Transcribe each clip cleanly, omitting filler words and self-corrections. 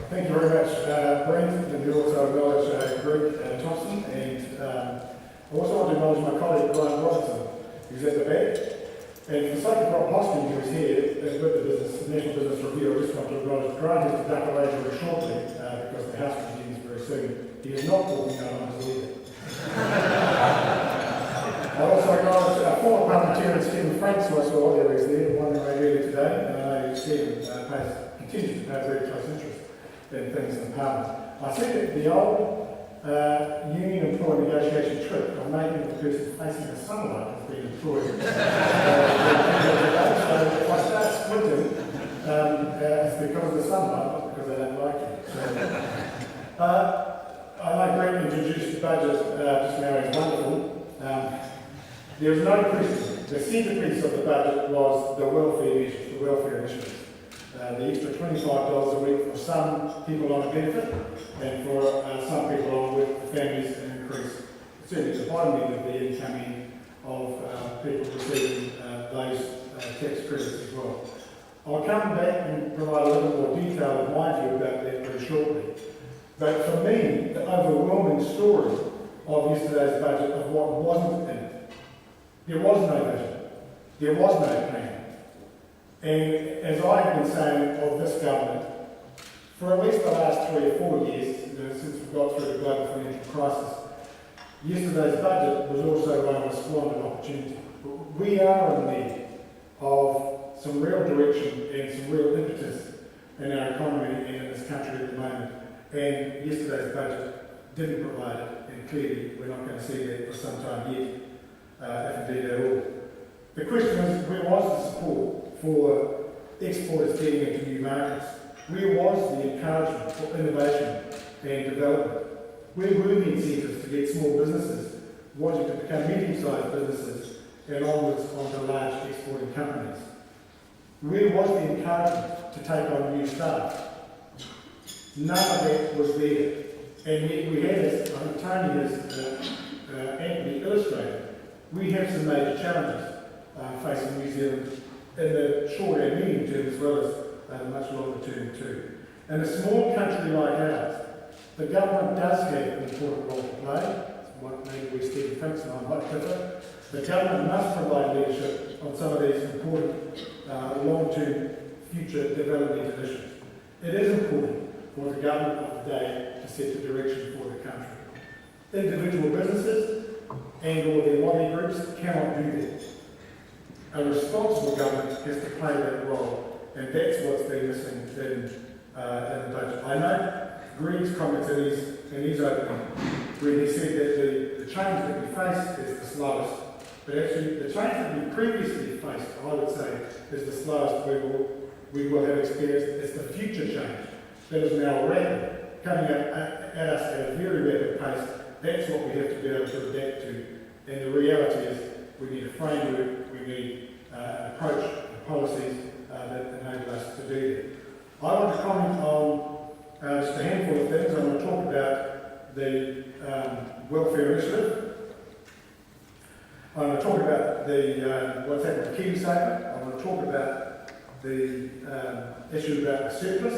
Thank you very much, Brent, and you also acknowledge Greg Thompson, and I also want to acknowledge my colleague Brian Robertson, who's at the back. And for the sake of Rob Hoskin, who is here with the National Business Review, I just want to acknowledge Grant has to duck away very shortly because the House begins very soon. He is not walking out on his leader. I also acknowledge our former parliamentarian Stephen Franks, who I saw earlier, is there, one that I earlier today, and I know Stephen continues to pay very close interest in things in Parliament. I think that the old union employee negotiation trick of making the person facing the sunlight has been employed. So if I start squinting, it's because of the sunlight, not because I don't like it. So, I like Greg introduced the budget just now, it's wonderful. There was no question. The centrepiece of the budget was the welfare initiatives. The extra $25 a week for some people on a benefit, and for some people on with families an increase. Certainly the bottom end of the income of people receiving those tax credits as well. I'll come back and provide a little more detail of my view about that very shortly. But for me, the overwhelming story of yesterday's budget of what wasn't in it, there was no vision, there was no plan. And as I've been saying of this government, for at least the last 3 or 4 years, since we got through the global financial crisis, yesterday's budget was also one of a squandered opportunity. We are in need of some real direction and some real impetus in our economy and in this country at the moment. And yesterday's budget didn't provide it, and clearly we're not going to see that for some time yet, if indeed at all. The question is, where was the support for exporters getting into new markets? Where was the encouragement for innovation and development? Where were the incentives to get small businesses wanting to become medium-sized businesses and onwards onto large exporting companies? Where was the encouragement to take on new staff? None of that was there. And yet we had, as I think Tony has amply illustrated, we have some major challenges facing New Zealand in the short and medium term as well as the much longer term too. In a small country like ours, the government does have an important role to play. What maybe we Stephen Franks and I might differ. The government must provide leadership on some of these important long-term future development initiatives. It is important for the government of the day to set the direction for the country. Individual businesses and or their lobby groups cannot do that. A responsible government has to play that role, and that's what's been missing in the budget. I know Greg's comments in his opening, where he said that the change that we face is the slowest, but actually the change that we previously faced, I would say, is the slowest we will have experienced. It's the future change that is now rapid, coming at us at a very rapid pace. That's what we have to be able to adapt to, and the reality is we need a framework, we need an approach and policies that enable us to do that. I want to comment on just a handful of things. I want to talk about the welfare initiative. I want to talk about what's happened with the Kiwi Statement. I want to talk about the issue about the surplus,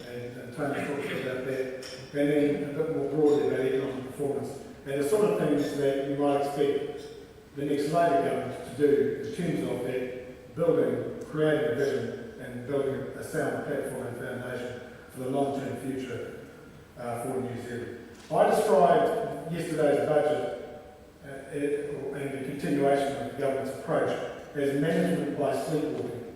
and Tony talked about that, and then a bit more broadly about economic performance, and the sort of things that you might expect the next Labour government to do in terms of that building, creating a vision and building a sound platform and foundation for the long-term future for New Zealand. I described yesterday's budget and the continuation of the government's approach as management by sleepwalking.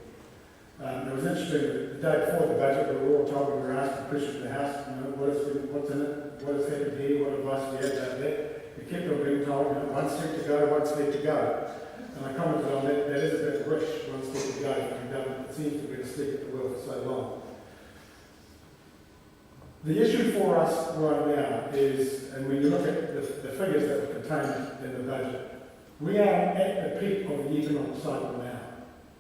It was interesting that the day before the budget we were all told, we were asking questions in the House, what's in it, what has happened here, what advice we had about that. We kept on being told, one step to go, one step to go. And I commented on that, that is a bit rich, one step to go from a government that seems to be asleep at the wheel for so long. The issue for us right now is, and when you look at the figures that were contained in the budget, we are at the peak of the economic cycle now.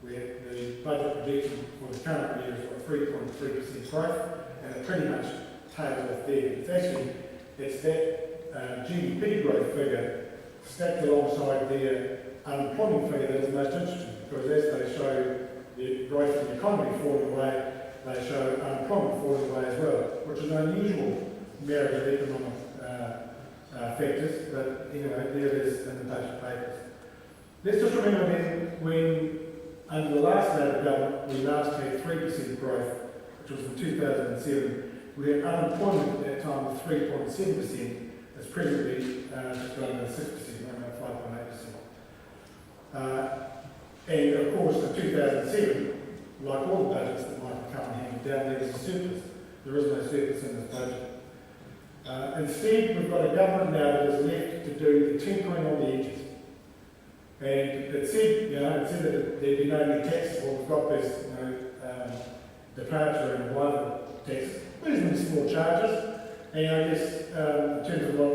The budget projection for the current year is got 3.3% growth, and it pretty much tails off there. It's that GDP growth figure stacked alongside their unemployment figure that is most interesting, because as they show the growth in the economy falling away, they show unemployment falling away as well, which is an unusual marriage of economic factors, but anyway, there it is in the budget papers. Let's just remember then, when under the last Labor government, we last had 3% growth, which was in 2007. We had unemployment at that time of 3.7%, as presently just under 6%, around 5.8%. And of course, in 2007, like all the budgets that might come handed down, there was a surplus. There is no surplus in this budget. Instead, we've got a government now that is left to do the tinkering on the edges. And it said, it said that there'd be no new taxes. Well, we've got this, departure in one tax, reasonably small charges. And I guess, in terms of what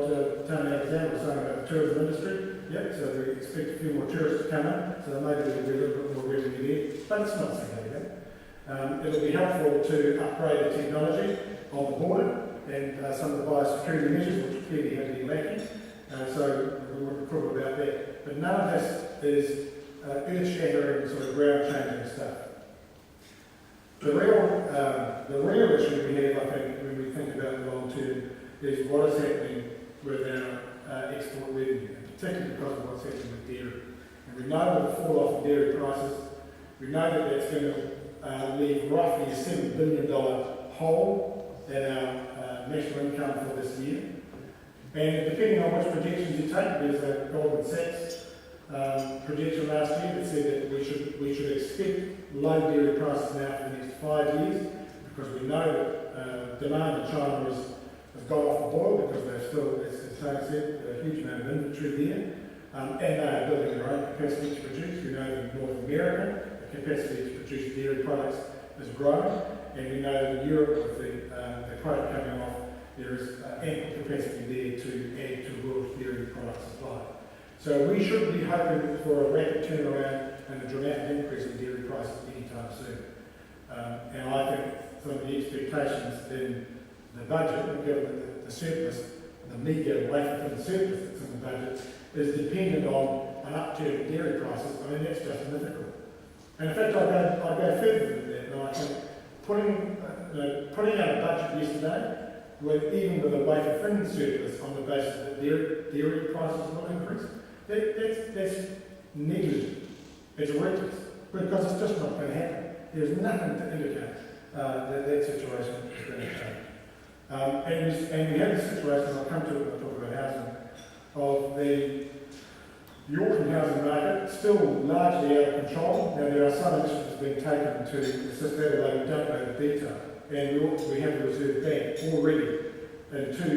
Tony Alexander was saying about the tourism industry, so we expect a few more tourists to come in, so maybe there'll be a little bit more revenue there, but it's not significant. It'll be helpful to upgrade the technology on the border and some of the biosecurity measures, which clearly have been lacking. So we wouldn't quibble about that. But none of this is earth-shattering, sort of ground-changing stuff. The real issue we have, I think, when we think about the long term, is what is happening with our export revenue, and particularly because of what's happening with dairy. And we know with the fall off in dairy prices, we know that that's going to leave roughly a $7 billion hole in our national income for this year. And depending on which projections you take, there's a Goldman Sachs projection last year that said that we should expect low dairy prices now for the next 5 years, because we know that demand in China has gone off the boil, because they've still, as Tony said, a huge amount of inventory there, and they are building their own capacity to produce. We know that in North America, the capacity to produce dairy products is growing, and we know that in Europe, with the quota coming off, there is ample capacity there to add to world dairy product supply. So we shouldn't be hoping for a rapid turnaround and a dramatic increase in dairy prices anytime soon. And I think some of the expectations in the budget, given the surplus, the meagre away from the surplus that's in the budget, is dependent on an upturn in dairy prices. I mean, that's just mythical. And in fact, I go further than that, and I think putting out a budget yesterday, even with a wafer thin surplus on the basis that dairy prices will increase, that's negligent. It's reckless, because it's just not going to happen. There's nothing to indicate that situation is going to change. And we have the situation, I'll come to it when I talk about housing, of the Auckland housing market still largely out of control. Now, there are some initiatives being taken to assist that, although we don't know the detail. And we have the Reserve Bank already in two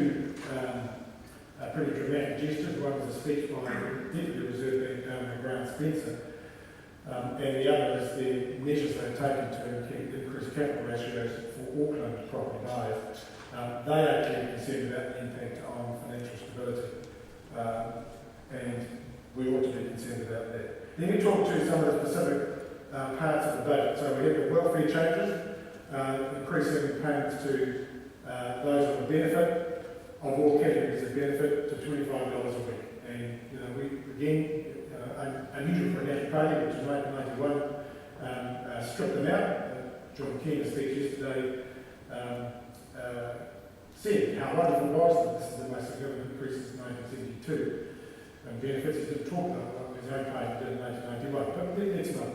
pretty dramatic gestures. One was a speech by the Deputy Reserve Bank Governor Grant Spencer, and the other is the measures they've taken to increase capital ratios for Auckland property buyers. They are clearly concerned about the impact on financial stability, and we ought to be concerned about that. Let me talk to some of the specific parts of the budget. So we have the welfare changes, increasing payments to those on the benefit of all categories of benefit to $25 a week. And we again, unusual for a national party, which in 1991 stripped them out. John Keener's speech yesterday said how wonderful it was that this is the most significant increase since 1972. And benefits he didn't talk about what his own party did in 1991. But let's not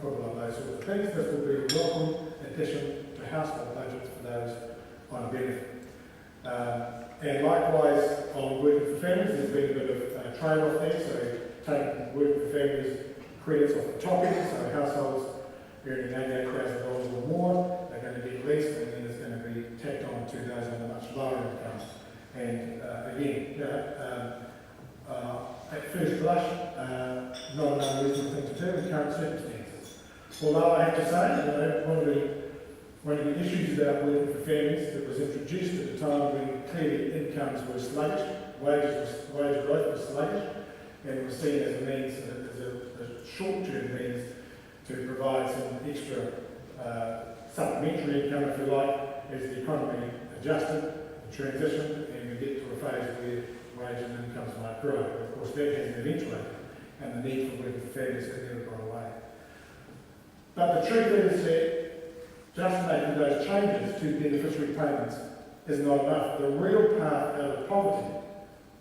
quibble on those sorts of things. This will be a welcome addition to household budgets for those on a benefit. And likewise, on working for families, there's been a bit of trade-off there. So taking working for families credits off the top end, so households earning $88,000 or more, they're going to get less, and then it's going to be tacked on to those on a much lower income. And again, at first blush, not an unreasonable thing to do in current circumstances. Although I have to say, one of the issues about working for families that was introduced at the time when clearly incomes were sluggish, wage growth was sluggish, and it was seen as a means, as a short-term means to provide some extra supplementary income, if you like, as the economy adjusted, transitioned, and we get to a phase where wages and incomes might grow. Of course, that hasn't eventuated, and the need for working for families has never gone away. But the truth is that just making those changes to beneficiary payments is not enough. The real path out of poverty,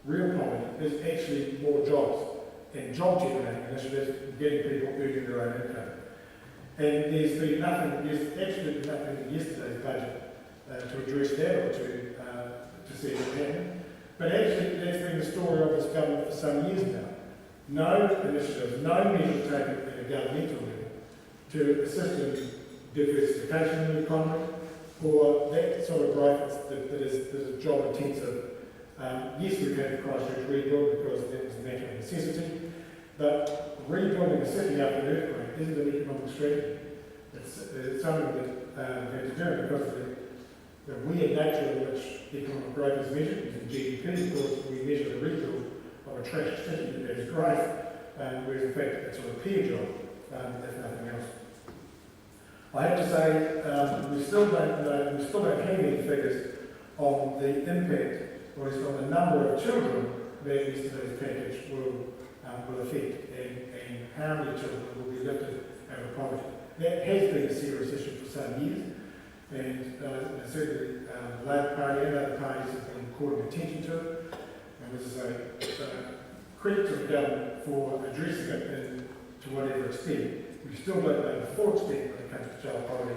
real poverty, is actually more jobs and job generating initiatives, getting people earning their own income. And there's been nothing, there's absolutely nothing in yesterday's budget to address that or to see it happen. But actually, that's been the story of this government for some years now. No initiatives, no measures taken at a governmental level to assist in diversification in the economy or that sort of growth that is job intensive. Yes, we've had the Christchurch rebuild because that was a matter of necessity, but rebuilding a city after an earthquake isn't an economic strategy. It's something that we have to do because of the weird nature in which economic growth is measured using GDP, because we measure the rebuild of a trashed city as growth, whereas in fact it's a repair job, if nothing else. I have to say, we still don't have any figures on the impact, or at least on the number of children that yesterday's package will affect, and how many children will be lifted out of poverty. That has been a serious issue for some years, and certainly the Labour Party and other parties have been calling attention to it, and this is a credit to the government for addressing it to whatever extent. We still don't know the full extent when it comes to child poverty,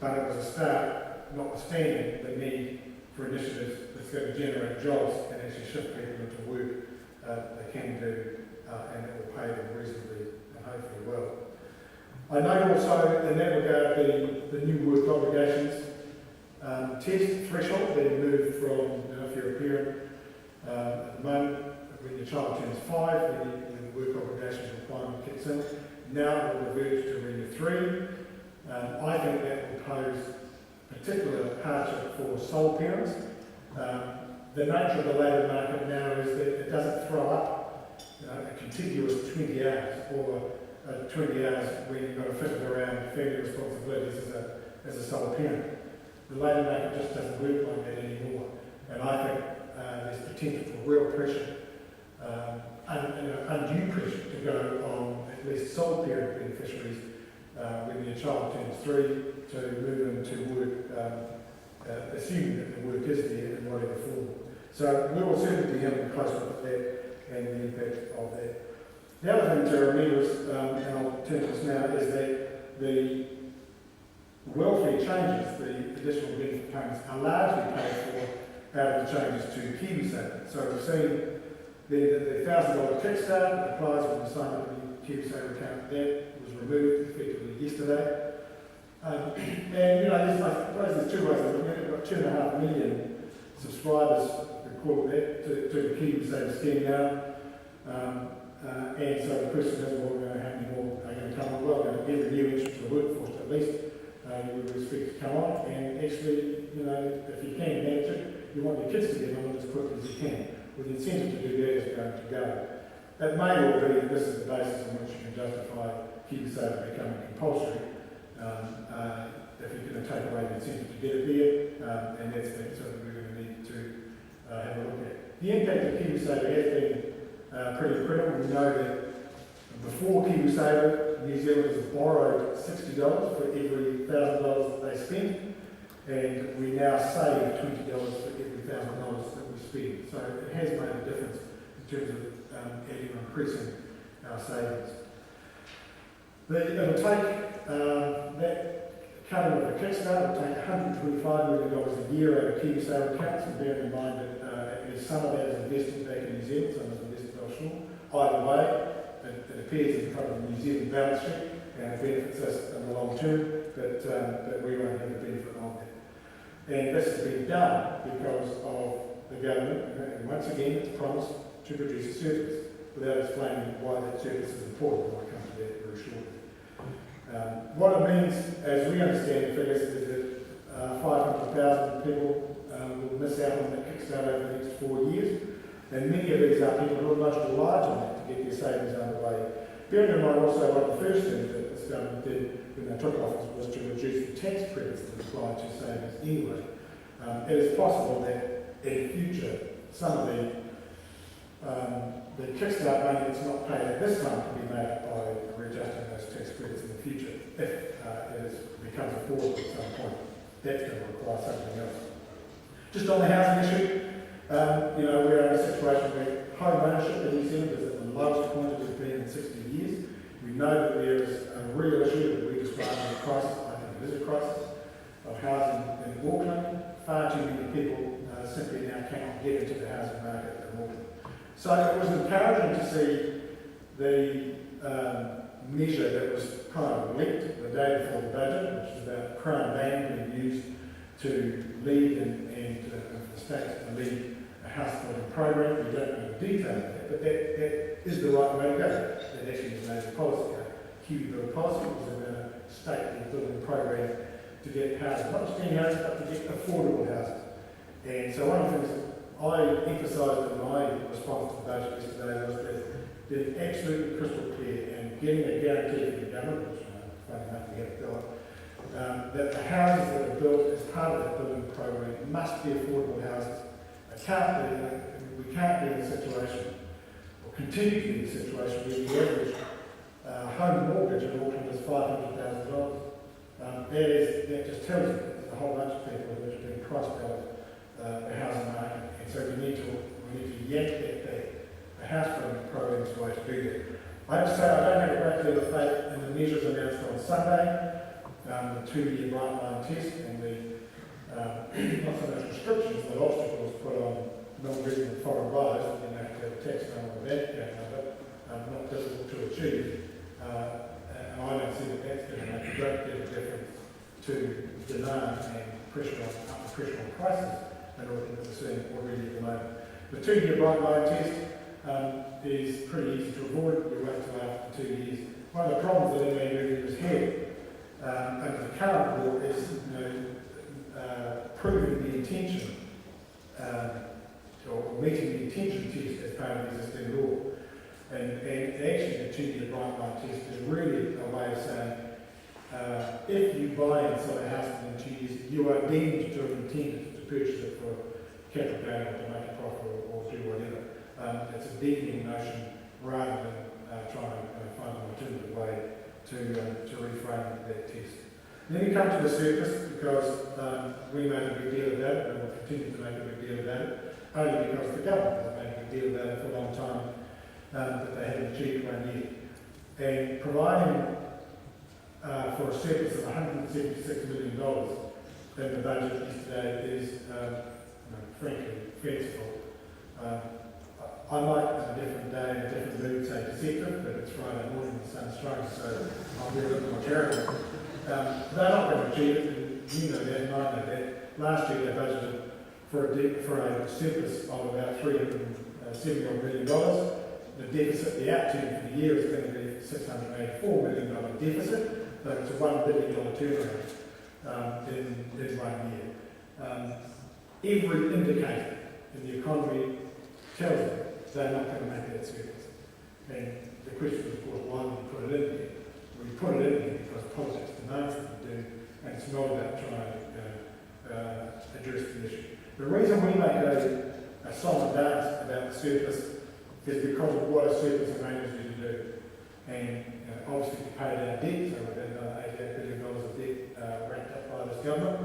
but it was a start, notwithstanding the need for initiatives that's going to generate jobs and actually shift people into work they can do, and it will pay them reasonably and hopefully well. I note also in that regard the new work obligations test threshold being moved from, if you're a parent at the moment, when your child turns 5, then the work obligations requirement kicks in. Now it will revert to when you're 3. I think that will pose particular hardship for sole parents. The nature of the labour market now is that it doesn't throw up a contiguous 20 hours or 20 hours when you've got to fit it around family responsibilities as a sole parent. The labour market just doesn't work like that anymore, and I think there's potential for real pressure, undue pressure to go on at least sole parent beneficiaries when your child turns 3 to move into work, assuming that the work is there in whatever form. So we will certainly be having a close look at that and the impact of that. The other thing to remember is, and I'll turn to this now, is that the welfare changes, the additional benefit payments, are largely paid for out of the changes to KiwiSaver. So we've seen the $1,000 kickstart that applies when you sign up a new KiwiSaver account. That was removed effectively yesterday. And I suppose there's two ways of looking at it. We've got 2.5 million subscribers, we call it that, to the KiwiSaver scheme now. And so the question is, well, how many more are going to come on? Well, every new entrant to the workforce at least, you would expect to come on. And actually, if you can manage it, you want your kids to get on it as quickly as you can. With the incentive to do that is going to go. That may well be that this is the basis on which you can justify KiwiSaver becoming compulsory. If you're going to take away the incentive to get it there, and that's something we're going to need to have a look at. The impact of KiwiSaver has been pretty incredible. We know that before KiwiSaver, New Zealanders borrowed $60 for every $1,000 that they spent, and we now save $20 for every $1,000 that we spend. So it has made a difference in terms of adding or increasing our savings. It'll take that cutting of the Kickstarter will take $125 million a year out of KiwiSaver accounts, and bearing in mind that some of that is invested back in New Zealand, some is invested offshore. Either way, it appears in front of the New Zealand balance sheet and it benefits us in the long term, but we won't have the benefit of that. And this has been done because of the government, and once again, it's promised to produce a surplus without explaining why that surplus is important. I'll come to that very shortly. What it means, as we understand the figures, is that 500,000 people will miss out on that Kickstarter over the next 4 years, and many of these are people who are most reliant on that to get their savings underway. Bearing in mind also one of the first things that this government did when they took office was to reduce the tax credits that apply to savings anyway. It is possible that in the future some of the Kickstart money that's not paid at this time can be made up by adjusting those tax credits in the future if it becomes affordable at some point. That's going to require something else. Just on the housing issue, we're in a situation where home ownership in New Zealand is at the lowest point it has been in 60 years. We know that there is a real issue that we describe as a crisis, I think it is a crisis, of housing in Auckland. Far too many people simply now cannot get into the housing market in Auckland. So it was encouraging to see the measure that was kind of leaked the day before the budget, which is about Crown land being used to lead and for the state to lead a house building program. We don't know the details of that, but that is the right way to go. That actually is made a policy. Kiwi Build Policy was about a state building program to get houses, not just any houses, but to get affordable houses. And so one of the things I emphasised in my response to the budget yesterday was that being absolutely crystal clear and getting a guarantee from the government, which funny enough we have got, that the houses that are built as part of that building program must be affordable houses. We can't be in a situation, or continue to be in a situation where the average home mortgage in Auckland is $500,000. That just tells you that there's a whole bunch of people that have been priced out of the housing market, and so we need to yank that back. The house building program is the way to do that. I have to say I don't have a great deal of faith in the measures announced on Sunday, the 2-year bright line test and the not so much restrictions, but obstacles put on non-resident foreign buyers, that you have to have a tax number or bank account number, not difficult to achieve. And I don't see that that's going to make a great deal of difference to demand and pressure on prices in order that we're seeing already at the moment. The 2-year bright line test is pretty easy to avoid. We wait till after 2 years. One of the problems that MAU has had under the current law is proving the intention or meeting the intention test as part of the existing law. And actually the 2-year bright line test is really a way of saying if you buy and sell a house within 2 years, you are deemed to have intended to purchase it for capital gain or to make a profit or do whatever. It's a deeming notion rather than trying to find an alternative way to reframe that test. Then we come to the surface because we made a big deal about it and will continue to make a big deal about it, only because the government has made a big deal about it for a long time, that they haven't achieved one yet. And providing for a surplus of $176 million in the budget yesterday is, frankly, fanciful. I might, on a different day, in a different mood, say deceptive, but it's Friday morning, the sun's shining, so I'll be a little more charitable. They're not going to achieve it, and you know that, and I know that. Last year they budgeted for a surplus of about $370 million. The deficit, the outturn for the year is going to be $684 million deficit, but it's a $1 billion turnaround in 1 year. Every indicator in the economy tells them they're not going to make that surplus. And the question is, of course, why would we put it in there? We put it in there because politics demands that we do, and it's not about trying to address the issue. The reason we make a solid dance about the surplus is because of what a surplus enables you to do. And obviously to pay down debt, so we've had another $88 billion of debt racked up by this government.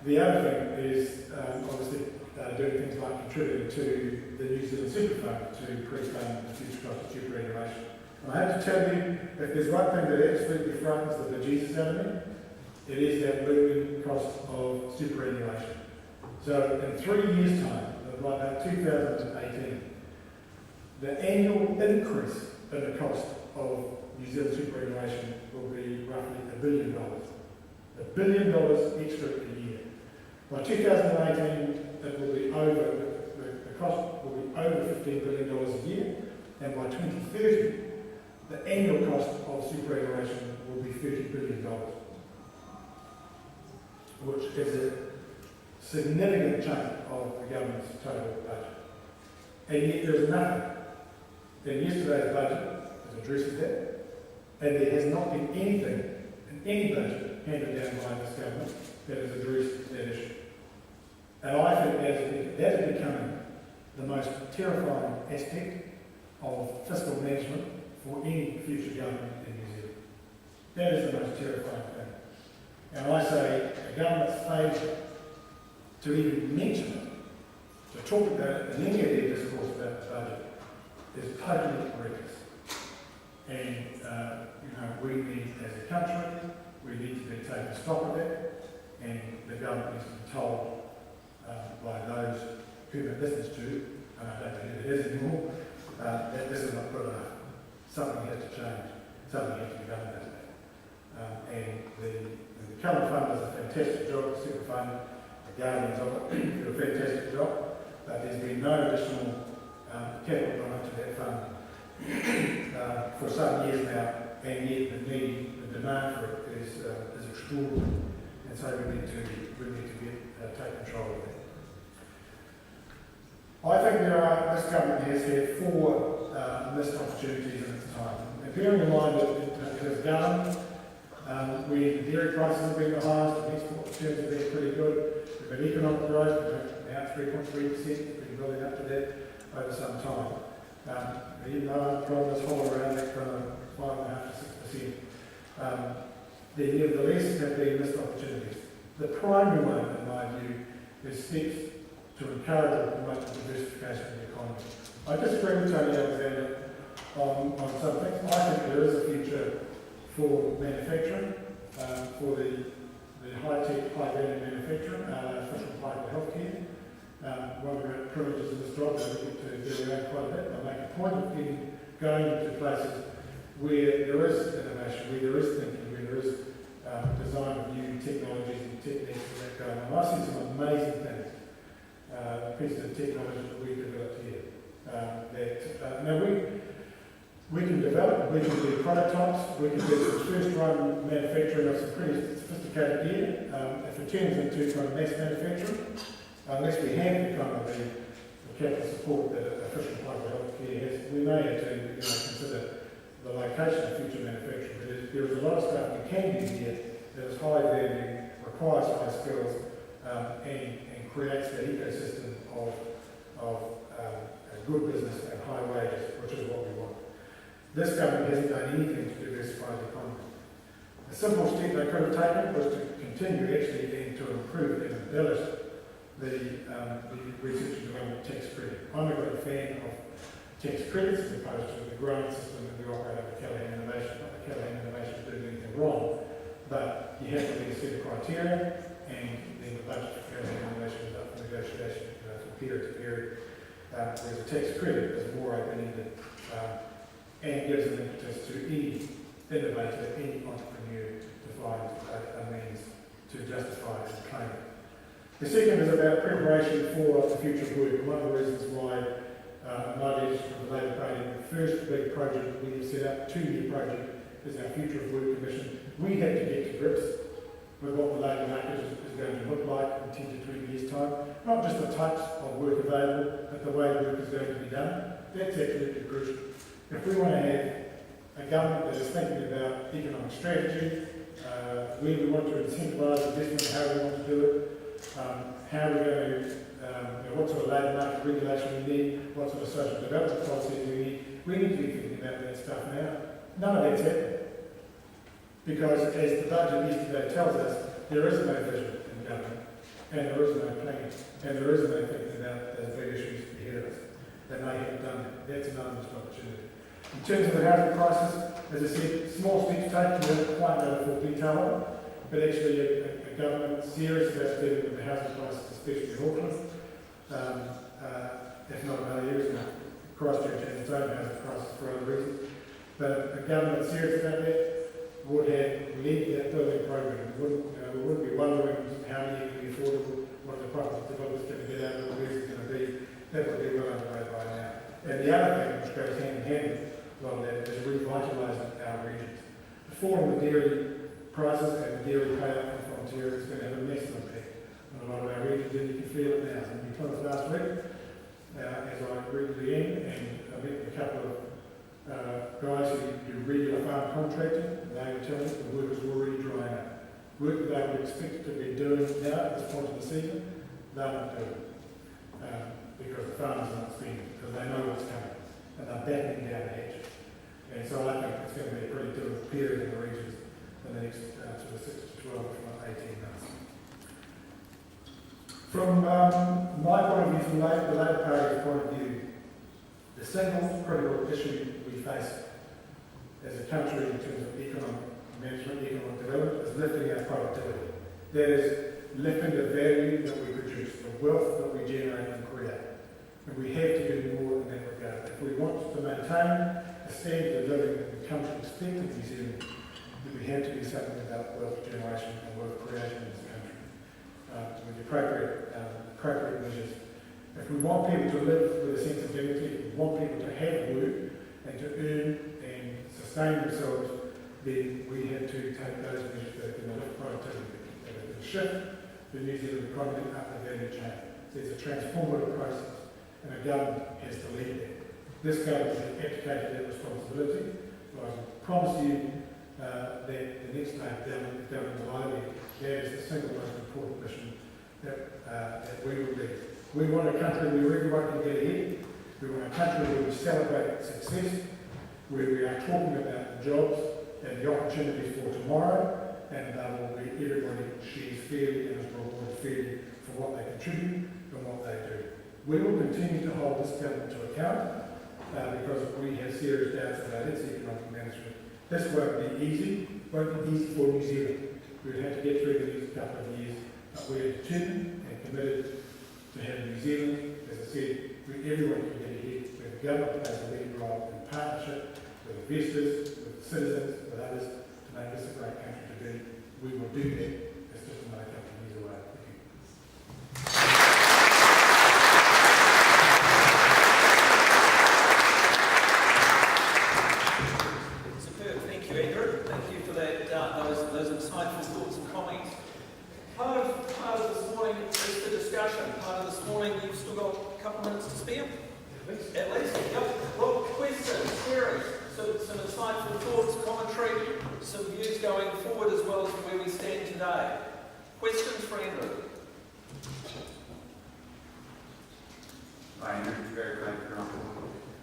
The other thing is obviously doing things like contributing to the New Zealand Super Fund to pre-fund the future cost of superannuation. And I have to tell you, if there's one thing that absolutely frightens the bejesus out of me, it is that looming cost of superannuation. So in 3 years' time, by about 2018, the annual increase in the cost of New Zealand superannuation will be roughly $1 billion. $1 billion extra a year. By 2018, it will be the cost will be over $15 billion a year, and by 2030, the annual cost of superannuation will be $30 billion, which is a significant chunk of the government's total budget. And yet there is nothing in yesterday's budget that addresses that, and there has not been anything in any budget handed down by this government that has addressed that issue. And I think that is becoming the most terrifying aspect of fiscal management for any future government in New Zealand. That is the most terrifying thing. And I say a government's failure to even mention it, to talk about it in any of their discourse about the budget, is totally outrageous. And, we need, as a country, we need to be taking stock of that, and the government needs to be told by those whom it listens to, and I don't think it is anymore, that this is not good enough. Something has to change. Something has to be done about that. And the current fund does a fantastic job, the super fund, the guardians of it do a fantastic job, but there's been no additional capital gone into that fund for some years now, and yet the demand for it is extraordinary, and so we need to take control of that. I think this government has had 4 missed opportunities in its time. And bearing in mind that it has governed, the dairy prices have been the highest, the export returns have been pretty good, we've had economic growth, now 3.3%, been building up to that over some time. Even though unemployment is hovering around that kind of 5.5% to 6%, there nevertheless have been missed opportunities. The primary one, in my view, is steps to encourage and promote the diversification of the economy. I disagree with Tony Alexander on some things. I think there is a future for manufacturing, for the high-tech, high-value manufacturing, fish and pipe healthcare. One of the great privileges of this job is we get to do around quite a bit. I make a point of going into places where there is innovation, where there is thinking, where there is design of new technologies and techniques and that going on. I've seen some amazing things, pieces of technology that we developed here. Now we can develop, we can do prototypes, we can do some first-run manufacturing of some pretty sophisticated gear. If it turns into kind of mass manufacturing, unless we have the kind of the capital support that a fish and pipe healthcare has, we may have to consider the location of future manufacturing. But there is a lot of stuff we can do here that is high value, requires high skills, and creates that ecosystem of a good business and high wages, which is what we want. This government hasn't done anything to diversify the economy. A simple step they could have taken was to continue actually and to improve and embellish the research and development tax credit. I'm a great fan of tax credits as opposed to the grant system that we operate under Callaghan Innovation. Not that Callaghan Innovation is doing anything wrong, but you have to meet a set of criteria, and then the budget for Callaghan Innovation is up for negotiation from period to period. Whereas a tax credit is more open-ended and gives an impetus to any innovator, any entrepreneur to find a means to justify and claim it. The second is about preparation for the future of work. One of the reasons why my leadership of the Labour Party, the first big project we have set up, 2-year project, is our Future of Work Commission. We have to get to grips with what the labour market is going to look like in 10 to 20 years' time. Not just the types of work available, but the way work is going to be done. That's absolutely crucial. If we want to have a government that is thinking about economic strategy, where we want to incentivise investment, how we want to do it, how we're going to, what sort of labour market regulation we need, what sort of social development policies we need to be thinking about that stuff now. None of that's happening. Because as the budget yesterday tells us, there is no vision in government, and there is no plan, and there is no thinking about those big issues ahead of us. They may have done that. That's another missed opportunity. In terms of the housing crisis, as I said, small steps taken, we don't quite know the full detail of it, but actually a government serious about dealing with the housing crisis, especially in Auckland, if not in other areas. Christchurch has its own housing crisis for other reasons. But a government serious about that would have led that building program. We wouldn't be wondering how many can be affordable, what the property developers going to get out of it, where's it going to be. That would be well underway by now. And the other thing which goes hand in hand with a lot of that is revitalising our regions. The fall in the dairy prices and the dairy payout from Frontier is going to have a massive impact on a lot of our regions, and you can feel it now. And we told us last week, as I regularly am, and I met a couple of guys who do regular farm contracting, and they were telling us the work is already drying up. Work that they would expect to be doing now at this point of the season, they're not doing. Because the farmers are not spending, because they know what's coming, and they're battening down the hatches. And so I think it's going to be a pretty difficult period in the regions in the next sort of 6 to 12, if not 18 months. From my point of view, from the Labour Party's point of view, the single critical issue we face as a country in terms of economic management, economic development, is lifting our productivity. That is, lifting the value that we produce, the wealth that we generate and create. And we have to do more in that regard. If we want to maintain a standard of living that the country expects in New Zealand, then we have to do something about wealth generation and wealth creation in this country with the appropriate measures. If we want people to live with a sense of dignity, if we want people to have work and to earn and sustain themselves, then we have to take those measures that can lift productivity, that can shift the New Zealand economy up the value chain. So it's a transformative process, and a government has to lead that. This government has abdicated that responsibility. So I can promise you that the next government will either that is the single most important mission that we will lead. We want a country where everyone can get ahead. We want a country where we celebrate success, where we are talking about the jobs and the opportunities for tomorrow, and above all, where everybody shares fairly and is rewarded fairly for what they contribute and what they do. We will continue to hold this government to account because we have serious doubts about its economic management. This won't be easy for New Zealand. We'll have to get through the next couple of years, but we're determined and committed to have New Zealand, as I said, where everyone can get ahead, where the government plays a leading role in partnership with investors, with citizens, with others, to make this a great country to be. We will do that. It's just another couple of years away. Thank you. Superb. Thank you, Andrew. Thank you for that. Those insightful thoughts and comments. Part of this morning is the discussion. Part of this morning, you've still got a couple of minutes to spare. At least. Yep. Well, questions, queries, some insightful thoughts, commentary, some views going forward as well as where we stand today. Questions for Andrew? Hi, Andrew. Very great example.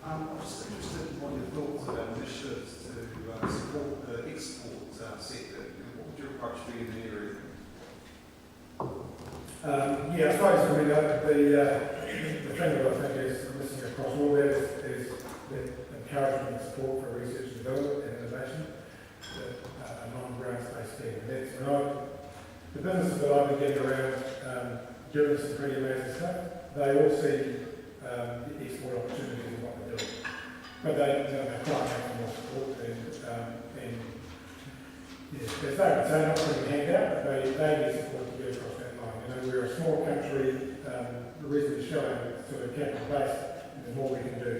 I'm just interested in what your thoughts about initiatives to support the export sector. What would your approach be in the area? Yeah, I suppose the thing that I think is missing across all that is the encouragement and support for research and development and innovation, a non-grants-based thing. And that's the businesses that I've been getting around doing some pretty amazing stuff. They all see the export opportunities in what they're doing, but they can't make more support and yes, as they would say, not putting a hand out, but they need support to get across that line. You know, we're a small country, reasonably shallow sort of capital base, and there's more we can do.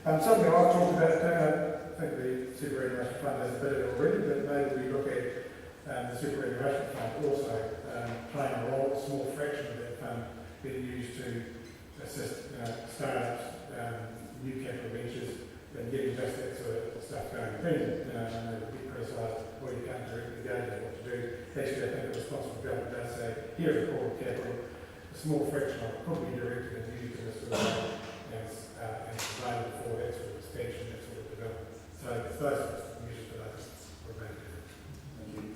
Something I've talked about, I think the Superannuation Fund has a bit of it already, but maybe we look at the Superannuation Fund also playing a role, a small fraction of that fund being used to assist startups, new capital ventures, and getting just that sort of stuff going. Then, I know the big criticised, well, you can't directly go to what to do. Actually, I think the responsible government does say, here's a pool of capital, a small fraction of it could be directed and used to this sort of and it's available for that sort of expansion, that sort of development. So it's those sorts of measures that I think would make a difference. Thank you.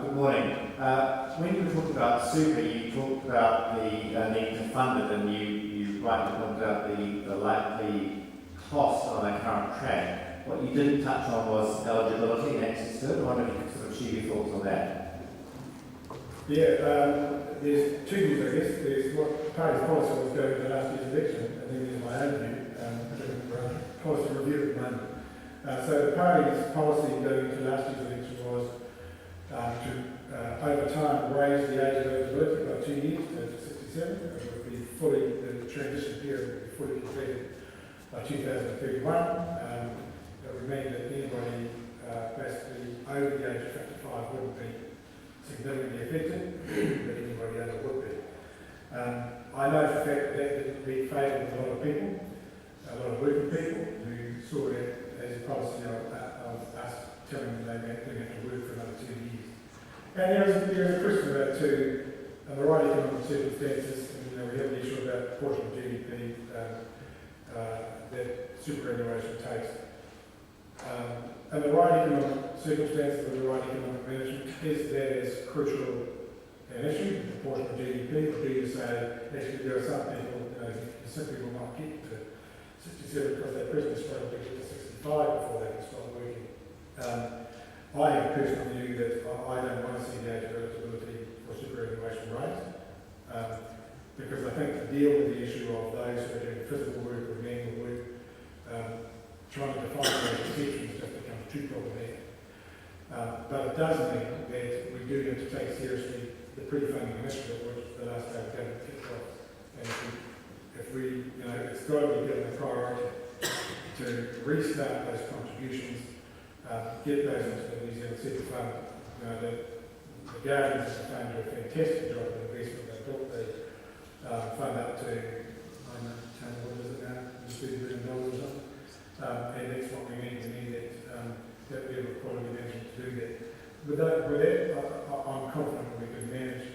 Good morning. When you talked about super, you talked about the need to fund it, and you rightly pointed out the likely cost on a current track. What you didn't touch on was eligibility and access to it. I wonder if you could sort of share your thoughts on that. Yeah, there's two views, I guess. There's what the party's policy was going to last year's election, and then there's my own view, policy review at the moment. So the party's policy going into last year's election was to, over time, raise the age of eligibility by 2 years to 67. It would be the transition period would be fully completed by 2031. That would mean that anybody basically over the age of 55 wouldn't be significantly affected, but anybody under would be. I know for a fact that didn't be favoured with a lot of people, a lot of working people who saw that as a policy of us telling them they have to work for another 2 years. And there was a question about too, and the right economic circumstances, and we have the issue about proportion of GDP that superannuation takes. And the right economic circumstances and the right economic management, is that as crucial an issue, the proportion of GDP, or do you say, actually there are some people, you simply will not get to 67 because their presently struggle to get to 65 before they can start working. I have a personal view that I don't want to see the age of eligibility for superannuation raised, because I think to deal with the issue of those who are doing physical work or manual work, trying to define those exceptions just becomes too problematic. But it does mean that we do have to take seriously the pre-funding initiative which the last state government kicked off. And if we, it's got to be given a priority to restart those contributions, get those into the New Zealand Super Fund. The Guardians of the Fund do a fantastic job of investment. They built the fund up to, I don't know, what is it now? $30 billion or something. And that's what we need. We need that level of quality management to do that. With that, I'm confident we can manage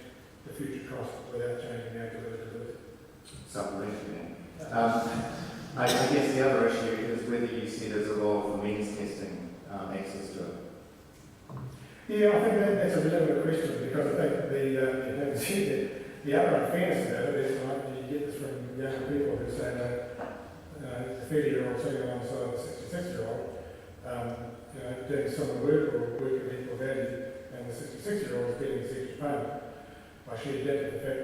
the future costs without changing the age of eligibility. Supplementary. I guess the other issue is whether you see it as a role for means testing access to it. Yeah, I think that's a legitimate question because I think the other unfairness about it is like you get this from young people who say that the 30-year-old sitting alongside the 66-year-old doing similar work or work of equal value, and the 66-year-old is getting this extra payment by sheer dint of the fact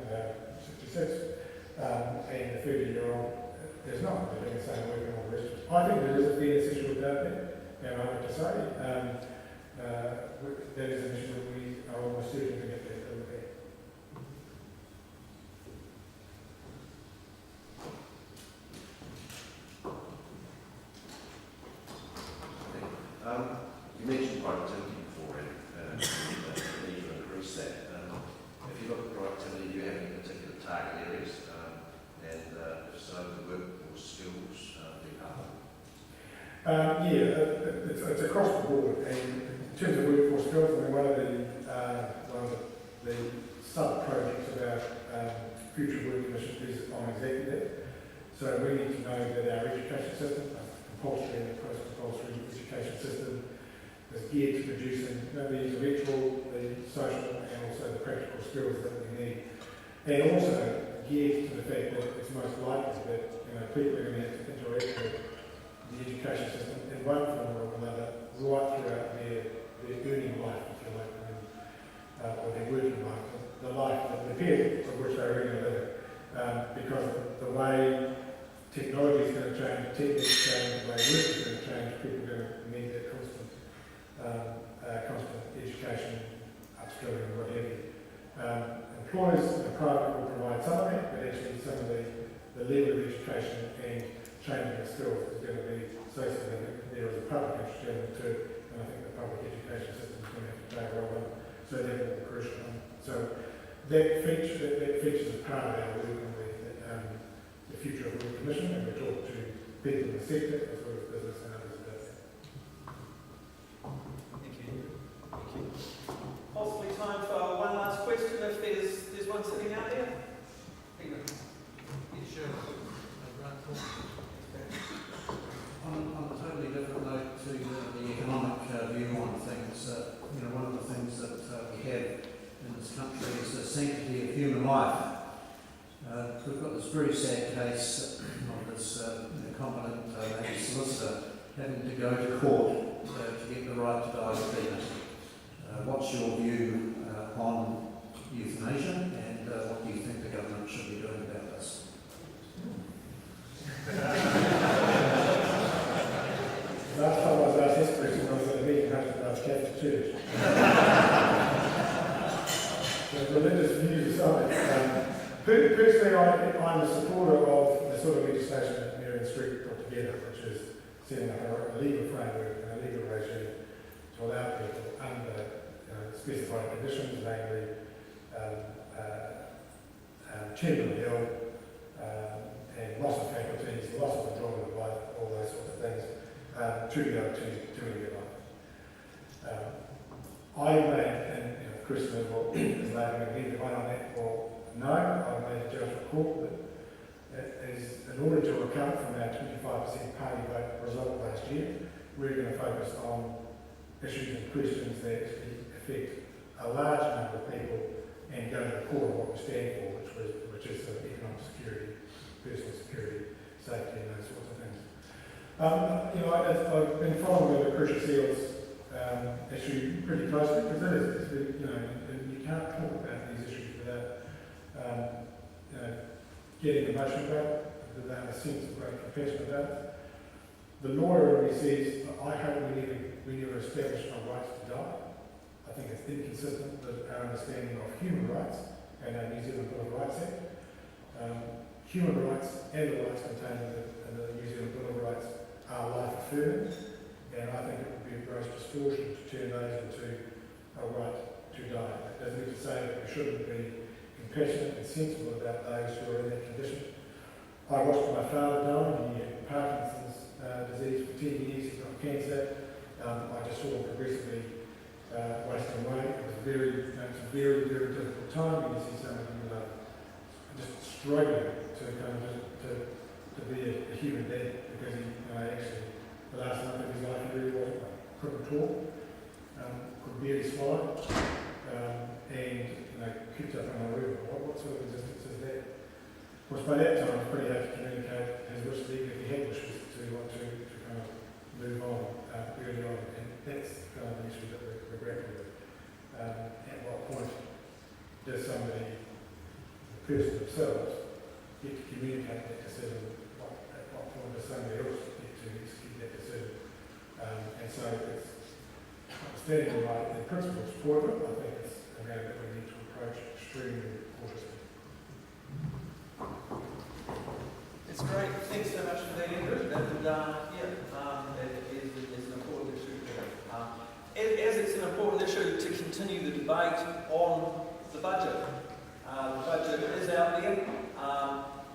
that 66 and the 30-year-old is not. They're doing the same work and all the rest of it. I think there is a fairness issue about that, and I have to say that is an issue that we are almost certain to get to look at. You mentioned productivity before, and the need to increase that. If you look at productivity, do you have any particular target areas? And if so, the workforce skills department? It's across the board. And in terms of workforce skills, I mean, one of the sub-projects of our future work commission is on exactly that. So we need to know that our education system, compulsory and post-compulsory education system, is geared to producing the intellectual, the social, and also the practical skills that we need. And also geared to the fact that it's most likely that people are going to have to interact with the education system in one form or another right throughout their earning life, if you like, or their working life, the period of which they're earning a living. Because the way technology is going to change, techniques change, the way work is going to change, people are going to need that constant education, upskilling, and what have you. Employers in the private will provide some of that, but actually some of the level of education and changing of skills is going to be so significant. There is a public interest in it too, and I think the public education system is going to have to play a role in it. So that will be crucial. So that features as part of our work on the future of work commission, and we talk to people in the sector as well as business and others about that. Thank you. Possibly time for one last question if there's one sitting out there. Peter. Yeah, sure. On a totally different note to the economic view on things, one of the things that we have in this country is the sanctity of human life. We've got this very sad case of this incompetent lady solicitor having to go to court to get the right to die with dignity. What's your view on euthanasia, and what do you think the government should be doing about this? Last time I was asked this question, I was at a meeting hosted by the Catholic Church. So religious views aside, personally, I'm a supporter of the sort of legislation that Marion Street put together, which is setting up a legal framework and a legal regime to allow people under specified conditions, namely terminally ill, and loss of faculties, loss of enjoyment of life, all those sorts of things, to be able to live their life. I made, and Chris will is labelling either one on that or no, I've made a judgment call that is in order to recover from our 25% party vote result last year, we're going to focus on issues and questions that actually affect a large number of people and go to the core of what we stand for, which is sort of economic security, personal security, safety, and those sorts of things. I've been following the crucial seals issue pretty closely because it is, you can't talk about these issues without getting emotional about it, without a sense of great compassion about it. The lawyer already says, I hope we never establish our rights to die. I think it's inconsistent with our understanding of human rights and our New Zealand Bill of Rights Act. Human rights and the rights contained in the New Zealand Bill of Rights are life affirming, and I think it would be a gross distortion to turn those into a right to die. It doesn't mean to say that we shouldn't be compassionate and sensible about those who are in that condition. I watched my father die. He had Parkinson's disease for 10 years. He's got cancer. I just saw him progressively wasting away. It was it's a very, very difficult time when you see someone just struggling to be a human being because he actually the last month of his life he really wasn't. Couldn't talk, could barely swallow, and kicked up on a river. What sort of existence is that? Of course, by that time it's pretty hard to communicate his wishes, even if he had wishes to want to kind of move on early on, and that's kind of the issue that we're grappling with. At what point does somebody, the person themselves, get to communicate that decision? At what point does somebody else get to execute that decision? And so it's understanding the principles for it, I think it's a matter that we need to approach extremely cautiously. It's great. Thanks so much for that, Andrew. It is an important issue. As it's an important issue to continue the debate on the budget. The budget is out there.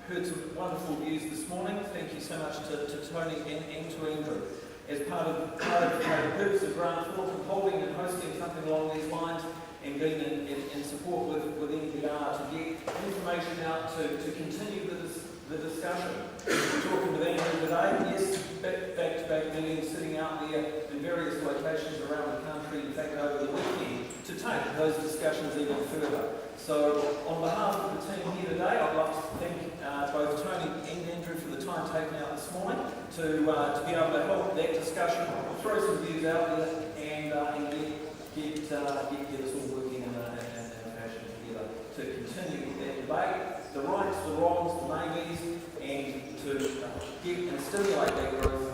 Heard some wonderful views this morning. Thank you so much to Tony and to Andrew. As part of the purpose of Grant Thornton holding and hosting something along these lines and being in support with NPR to get information out to continue the discussion. We're talking with Andrew today, yes, back-to-back meetings sitting out there in various locations around the country, in fact over the weekend, to take those discussions even further. So on behalf of the team here today, I'd like to thank both Tony and Andrew for the time taken out this morning to be able to help that discussion, throw some views out there and get us all working in a fashion together to continue that debate, the rights, the wrongs, the maybes, and to get and stimulate that growth